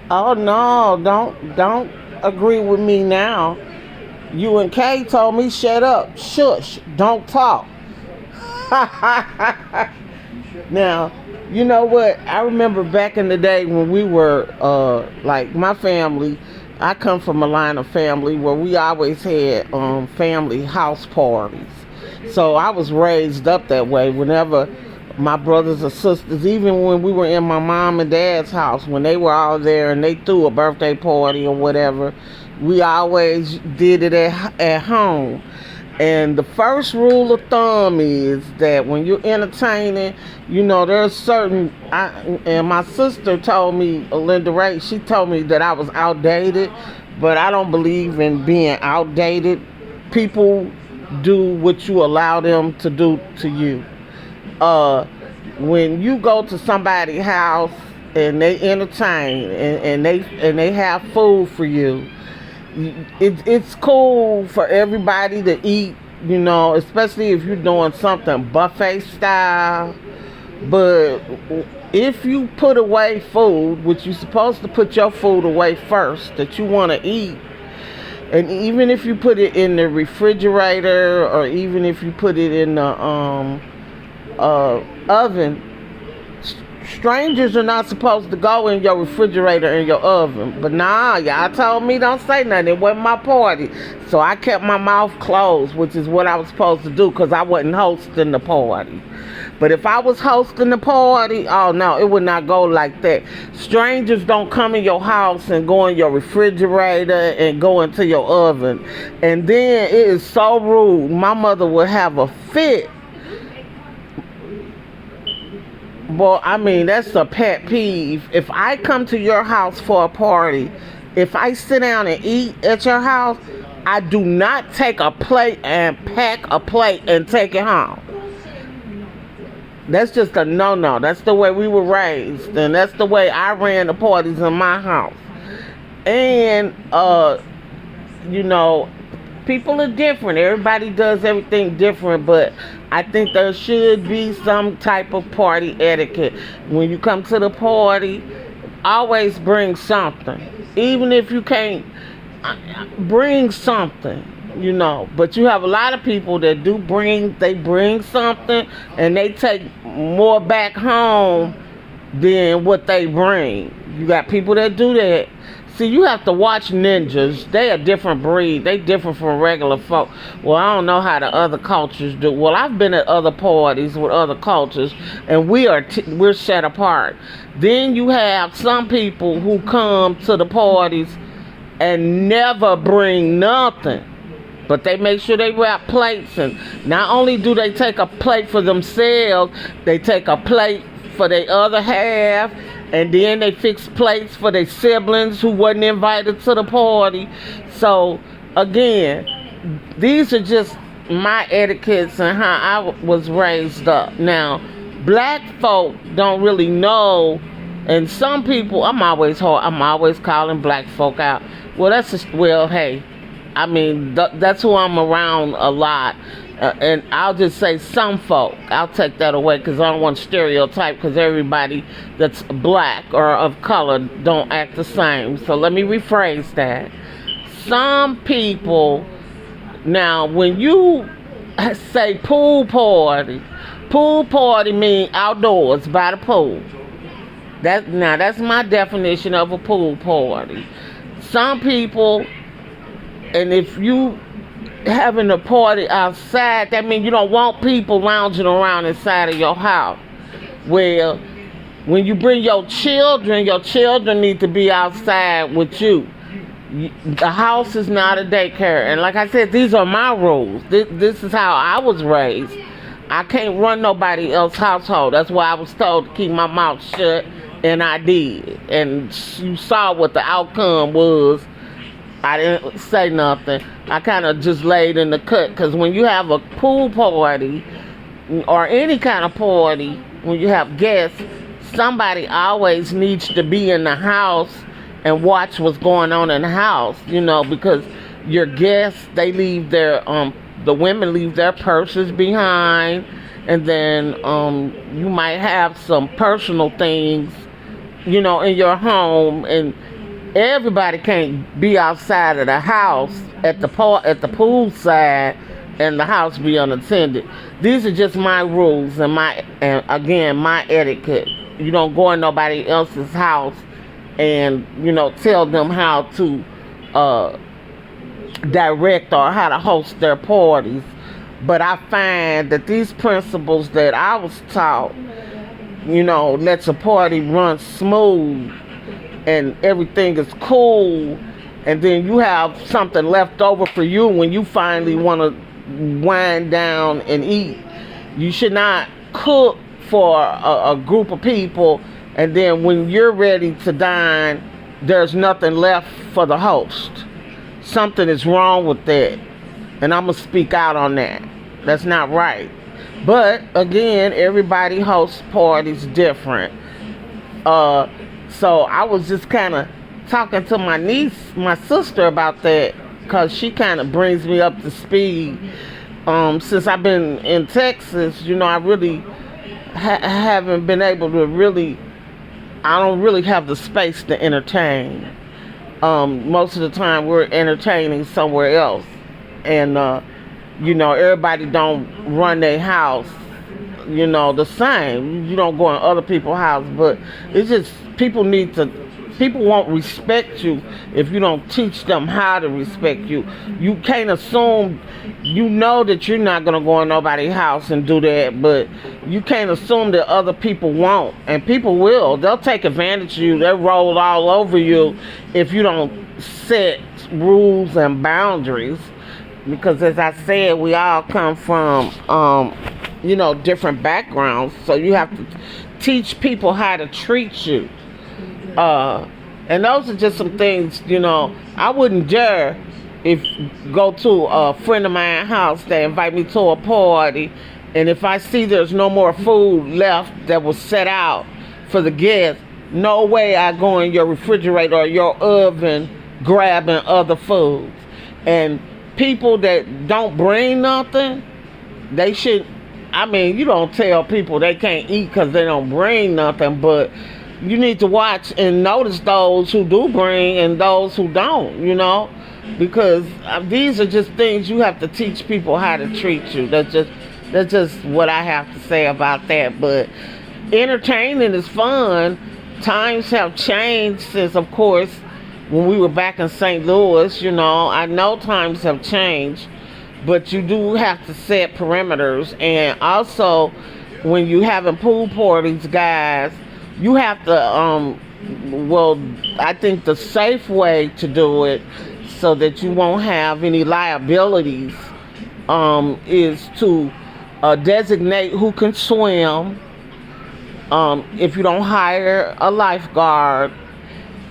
Oh no, don't agree with me now. You and Kay told me shut up, shush, don't talk. Now, you know what? I remember back in the day when we were like my family. I come from a line of family where we always had family house parties. So I was raised up that way. Whenever my brothers or sisters, even when we were in my mom and dad's house, when they were all there and they threw a birthday party or whatever, we always did it at home. And the first rule of thumb is that when you're entertaining, there's certain. And my sister told me, Linda Ray, she told me that I was outdated, but I don't believe in being outdated. People do what you allow them to do to you. When you go to somebody's house and they entertain and they have food for you, it's cool for everybody to eat, especially if you're doing something buffet style. But if you put away food, which you're supposed to put your food away first that you want to eat, and even if you put it in the refrigerator or even if you put it in the oven, strangers are not supposed to go in your refrigerator and your oven. But nah, y'all told me don't say nothing. It wasn't my party. So I kept my mouth closed, which is what I was supposed to do because I wasn't hosting the party. But if I was hosting the party, oh no, it would not go like that. Strangers don't come in your house and go in your refrigerator and go into your oven. And then it is so rude. My mother would have a fit. Well, I mean, that's a pet peeve. If I come to your house for a party, if I sit down and eat at your house, I do not take a plate and pack a plate and take it home. That's just a no-no. That's the way we were raised, and that's the way I ran the parties in my house. And, people are different. Everybody does everything different, but I think there should be some type of party etiquette. When you come to the party, always bring something. Even if you can't, bring something, But you have a lot of people that they bring something and they take more back home than what they bring. You got people that do that. See, you have to watch ninjas. They a different breed. They different from regular folk. Well, I don't know how the other cultures do. Well, I've been at other parties with other cultures, and we're set apart. Then you have some people who come to the parties and never bring nothing. But they make sure they wrap plates, and not only do they take a plate for themselves, they take a plate for their other half, and then they fix plates for their siblings who wasn't invited to the party. So, again, these are just my etiquettes and how I was raised up. Now, black folk don't really know, and some people, I'm always calling black folk out. Well, hey, I mean, that's who I'm around a lot. And I'll just say some folk. I'll take that away because I don't want to stereotype, because everybody that's black or of color don't act the same. So let me rephrase that. Some people, now when you say pool party means outdoors by the pool. That's my definition of a pool party. Some people, and if you having a party outside, that means you don't want people lounging around inside of your house. Well, when you bring your children need to be outside with you. The house is not a daycare. And like I said, these are my rules. This is how I was raised. I can't run nobody else's household. That's why I was told to keep my mouth shut, and I did. And you saw what the outcome was. I didn't say nothing. I kind of just laid in the cut, because when you have a pool party or any kind of party, when you have guests, somebody always needs to be in the house and watch what's going on in the house, because your guests, they leave the women leave their purses behind, and then you might have some personal things in your home, and everybody can't be outside of the house at the pool side and the house be unattended. These are just my rules and again my etiquette. You don't go in nobody else's house and tell them how to direct or how to host their parties. But I find that these principles that I was taught, let your party run smooth and everything is cool, and then you have something left over for you when you finally want to wind down and eat. You should not cook for a group of people, and then when you're ready to dine, there's nothing left for the host. Something is wrong with that, and I'm going to speak out on that. That's not right. But again, everybody hosts parties different. So I was just kind of talking to my sister about that, because she kind of brings me up to speed. Since I've been in Texas, I really haven't been able to I don't really have the space to entertain. Most of the time we're entertaining somewhere else. And, everybody don't run their house, the same. You don't go in other people's house, but it's just people won't respect you if you don't teach them how to respect you. You can't assume, that you're not going to go in nobody's house and do that, but you can't assume that other people won't. And people will. They'll take advantage of you. They'll roll all over you if you don't set rules and boundaries. Because as I said, we all come from, different backgrounds. So you have to teach people how to treat you. And those are just some things, I wouldn't dare go to a friend of mine's house that invite me to a party, and if I see there's no more food left that was set out for the guests, no way I go in your refrigerator or your oven grabbing other foods. And people that don't bring nothing, they should, you don't tell people they can't eat because they don't bring nothing, but you need to watch and notice those who do bring and those who don't, because these are just things you have to teach people how to treat you. That's just what I have to say about that. But entertaining is fun. Times have changed since, of course, when we were back in St. Louis. I know times have changed, but you do have to set perimeters. And also, when you having pool parties, guys, you have to, I think the safe way to do it so that you won't have any liabilities is to designate who can swim. If you don't hire a lifeguard,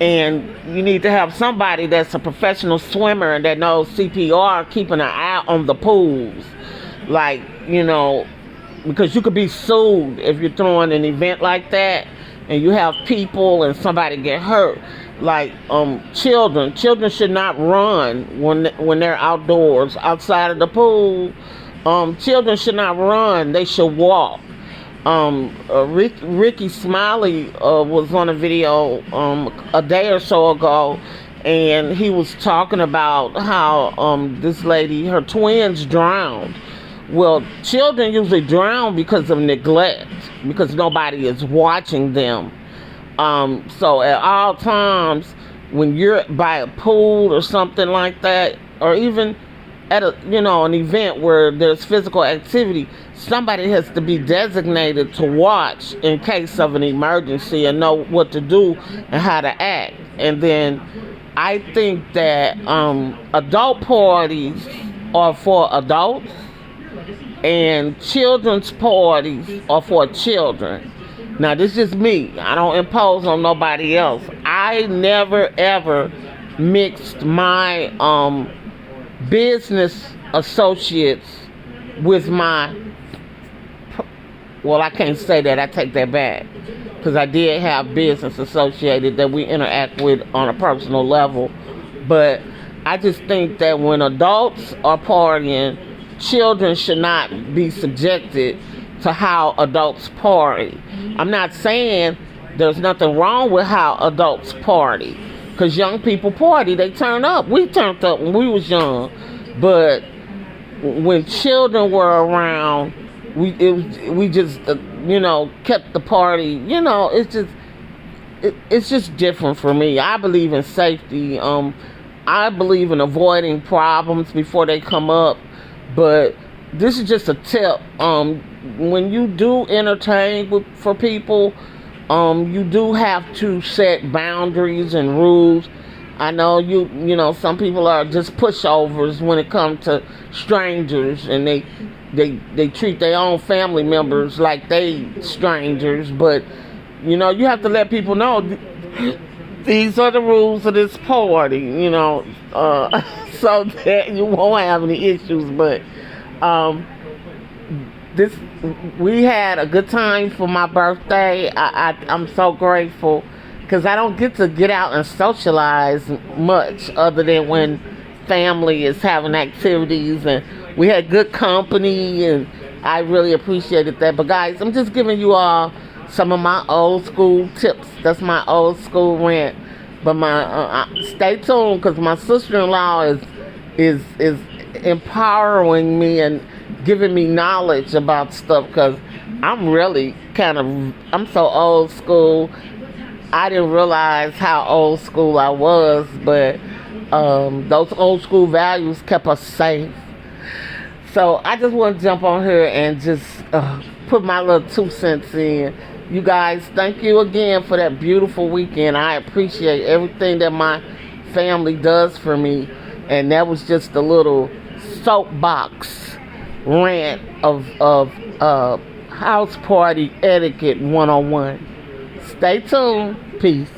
and you need to have somebody that's a professional swimmer and that knows CPR, keeping an eye on the pools. Like, because you could be sued if you're throwing an event like that and you have people and somebody get hurt. Like children should not run when they're outdoors, outside of the pool. Children should not run, they should walk. Ricky Smiley was on a video a day or so ago, and he was talking about how this lady, her twins drowned. Well, children usually drown because of neglect, because nobody is watching them. So at all times, when you're by a pool or something like that, or even at an event where there's physical activity, somebody has to be designated to watch in case of an emergency and know what to do and how to act. And then I think that adult parties are for adults and children's parties are for children. Now, this is me. I don't impose on nobody else. I never ever mixed my business associates with my, well, I can't say that, I take that back, because I did have business associated that we interact with on a personal level. But I just think that when adults are partying, children should not be subjected to how adults party. I'm not saying There's nothing wrong with how adults party. Because young people party, they turn up. We turned up when we was young. But when children were around, we just, kept the party. It's just different for me. I believe in safety. I believe in avoiding problems before they come up. But this is just a tip. When you do entertain for people, you do have to set boundaries and rules. I know some people are just pushovers when it comes to strangers, and they treat their own family members like they strangers. But you have to let people know these are the rules of this party. So that you won't have any issues. But we had a good time for my birthday. I'm so grateful because I don't get out and socialize much other than when family is having activities, and we had good company, and I really appreciated that. But guys, I'm just giving you all some of my old school tips. That's my old school rant. But stay tuned, because my sister-in-law is empowering me and giving me knowledge about stuff, because I'm really I'm so old school. I didn't realize how old school I was, but those old school values kept us safe. So I just want to jump on here and just put my little 2 cents in. You guys, thank you again for that beautiful weekend. I appreciate everything that my family does for me. And that was just a little soapbox rant of house party etiquette 101. Stay tuned. Peace.